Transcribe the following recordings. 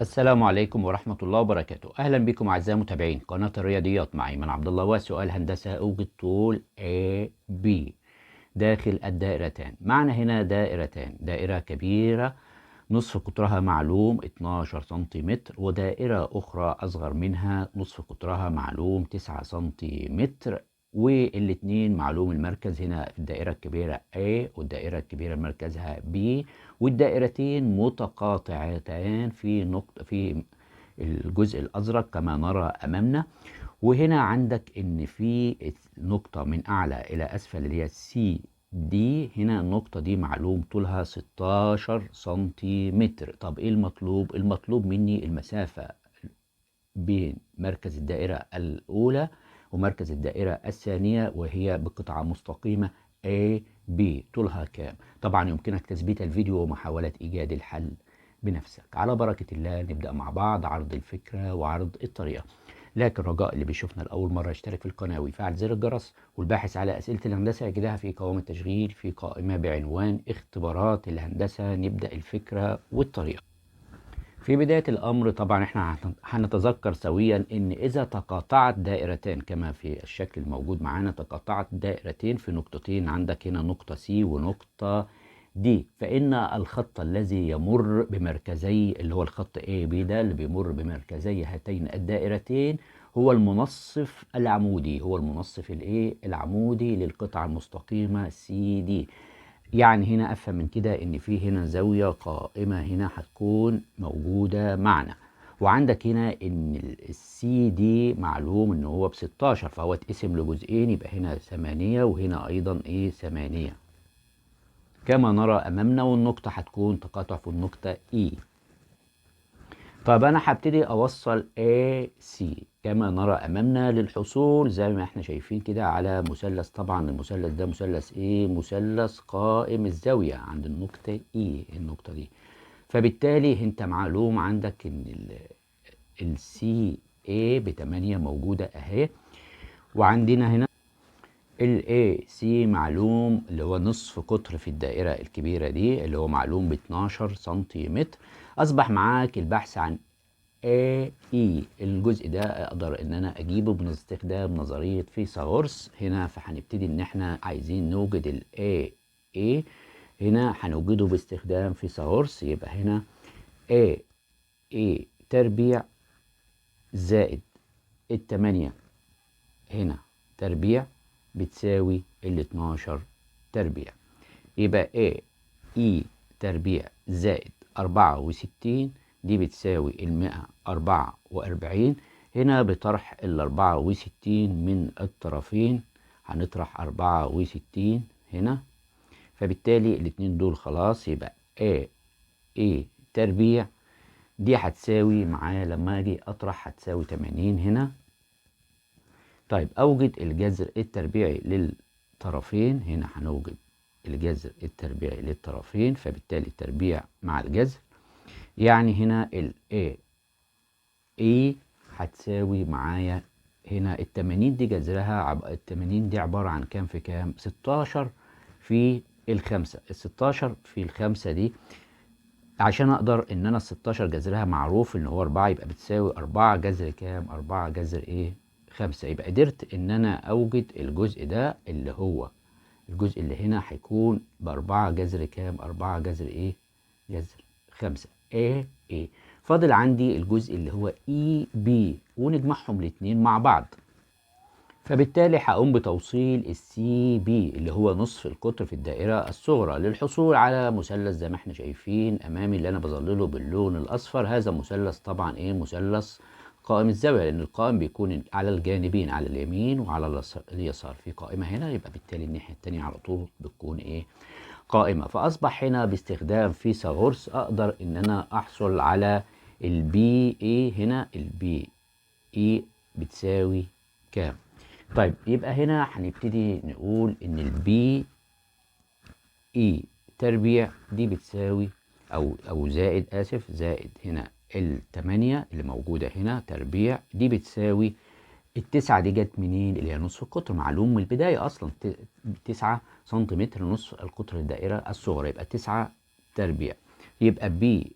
السلام عليكم ورحمة الله وبركاته. أهلا بكم أعزائي متابعين قناة الرياضيات مع أيمن عبد الله. وسؤال هندسة أوجد طول AB داخل الدائرتان. معنا هنا دائرتان، دائرة كبيرة نصف قطرها معلوم 12 سنتيمتر، ودائرة أخرى أصغر منها نصف قطرها معلوم 9 سنتيمتر، والاتنين معلوم المركز هنا في الدائرة الكبيرة A والدائرة الكبيرة مركزها B، والدائرتين متقاطعتان في الجزء الأزرق كما نرى أمامنا. وهنا عندك إن في نقطة من أعلى إلى أسفل اللي هي سي دي. هنا النقطة دي معلوم طولها 16 سنتيمتر. طب إيه المطلوب؟ المطلوب مني المسافة بين مركز الدائرة الأولى ومركز الدائرة الثانية، وهي بقطعة مستقيمة A B. طولها كام؟ طبعا يمكنك تثبيت الفيديو ومحاولة إيجاد الحل بنفسك. على بركة الله نبدأ مع بعض عرض الفكرة وعرض الطريقة. لكن رجاء اللي بيشوفنا لأول مرة يشترك في القناة ويفعل زر الجرس، والباحث على أسئلة الهندسة يجدها في قوائم التشغيل في قائمة بعنوان اختبارات الهندسة. نبدأ الفكرة والطريقة. في بداية الأمر طبعا احنا هنتذكر سويا ان اذا تقاطعت دائرتان كما في الشكل الموجود معانا، تقاطعت دائرتين في نقطتين، عندك هنا نقطة سي ونقطة دي، فإن الخط الذي يمر بمركزي اللي هو الخط A B ده اللي بيمر بمركزي هاتين الدائرتين هو المنصف العمودي، هو المنصف العمودي للقطعة المستقيمة سي دي. يعني هنا افهم من كده ان في هنا زاوية قائمة هنا هتكون موجودة معنا. وعندك هنا ان السي دي معلوم ان هو ب16، فهو اتقسم لجزئين، يبقى هنا 8 وهنا ايضا 8 كما نرى امامنا. والنقطة هتكون تقاطع في النقطة E. طب انا هبتدي اوصل AC كما نرى امامنا للحصول زي ما احنا شايفين كده على مثلث. طبعا المثلث ده مثلث مثلث قائم الزاوية عند النقطة E، النقطة دي. فبالتالي انت معلوم عندك ان السي A ب8 موجودة اهي. وعندنا هنا الاي سي معلوم اللي هو نصف قطر في الدائرة الكبيرة دي اللي هو معلوم ب 12 سنتيمتر. اصبح معاك البحث عن AE. الجزء ده اقدر ان انا اجيبه باستخدام نظرية فيثاغورس هنا. فهنبتدي ان احنا عايزين نوجد ال AE، هنا هنوجده باستخدام فيثاغورس. يبقى هنا AE تربيع زائد التمانية هنا تربيع بتساوي ال 12 تربيع. يبقى AE تربيع زائد 64 دي بتساوي 144. هنا بطرح ال 64 من الطرفين هنطرح 64 هنا، فبالتالي الاتنين دول خلاص. يبقى A تربيع دي هتساوي معايا لما اجي اطرح هتساوي 80 هنا. طيب اوجد الجذر التربيعي للطرفين. هنا هنوجد الجذر التربيعي للطرفين، فبالتالي التربيع مع الجذر يعني هنا ال A هتساوي معايا هنا ال80 دي جذرها ال80 دي عبارة عن كام في كام؟ 16 في الخمسة. ال16 في الخمسة دي عشان اقدر ان انا ال16 جذرها معروف ان هو 4، يبقى بتساوي 4 جذر كام؟ 4 جذر 5. يبقى قدرت ان انا اوجد الجزء ده اللي هو الجزء اللي هنا هيكون ب4 جذر كام؟ 4 جذر جذر 5 A. فاضل عندي الجزء اللي هو EB ونجمعهم الاتنين مع بعض. فبالتالي هقوم بتوصيل السي بي اللي هو نصف القطر في الدائرة الصغرى للحصول على مثلث زي ما احنا شايفين امامي اللي انا بظلله باللون الاصفر. هذا مثلث طبعا مثلث قائم الزاوية، لان القائم بيكون على الجانبين، على اليمين وعلى اليسار. في قائمة هنا، يبقى بالتالي الناحية التانية على طول بتكون قائمة. فاصبح هنا باستخدام فيثاغورس اقدر ان انا احصل على البي هنا البي بتساوي كام؟ طيب يبقى هنا هنبتدي نقول ان البي تربيع دي بتساوي او زائد زائد هنا ال8 اللي موجوده هنا تربيع دي بتساوي ال9 دي جت منين؟ اللي هي نصف القطر، معلوم من البدايه اصلا 9 سنتيمتر نصف القطر الدائره الصغرى، يبقى 9 تربيع. يبقى بي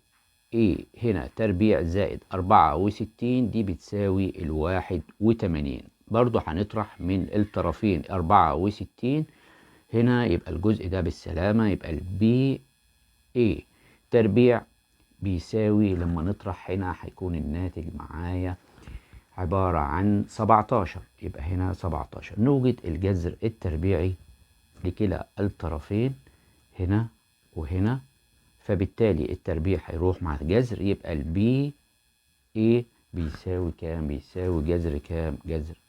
ايه هنا تربيع زائد 64 دي بتساوي 81. برضو هنطرح من الطرفين 64 هنا، يبقى الجزء ده بالسلامة، يبقى البي ايه تربيع بيساوي، لما نطرح هنا هيكون الناتج معايا عبارة عن 17. يبقى هنا 17. نوجد الجذر التربيعي لكلا الطرفين هنا وهنا، فبالتالي التربيع هيروح مع الجذر، يبقى البي ايه بيساوي كام؟ بيساوي جذر كام؟ جذر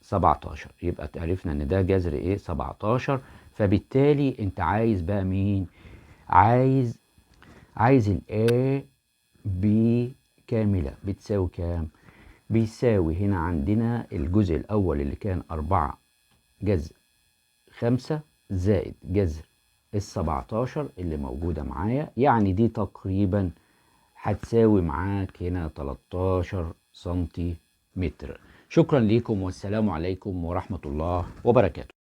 17. يبقى عرفنا ان ده جذر ايه؟ 17. فبالتالي انت عايز بقى مين؟ عايز الاي بي كاملة بتساوي كام؟ بيساوي هنا عندنا الجزء الأول اللي كان 4 جذر 5 زائد جذر 17 اللي موجودة معايا، يعني دي تقريبا هتساوي معاك هنا 13 سنتيمتر. شكرا لكم والسلام عليكم ورحمة الله وبركاته.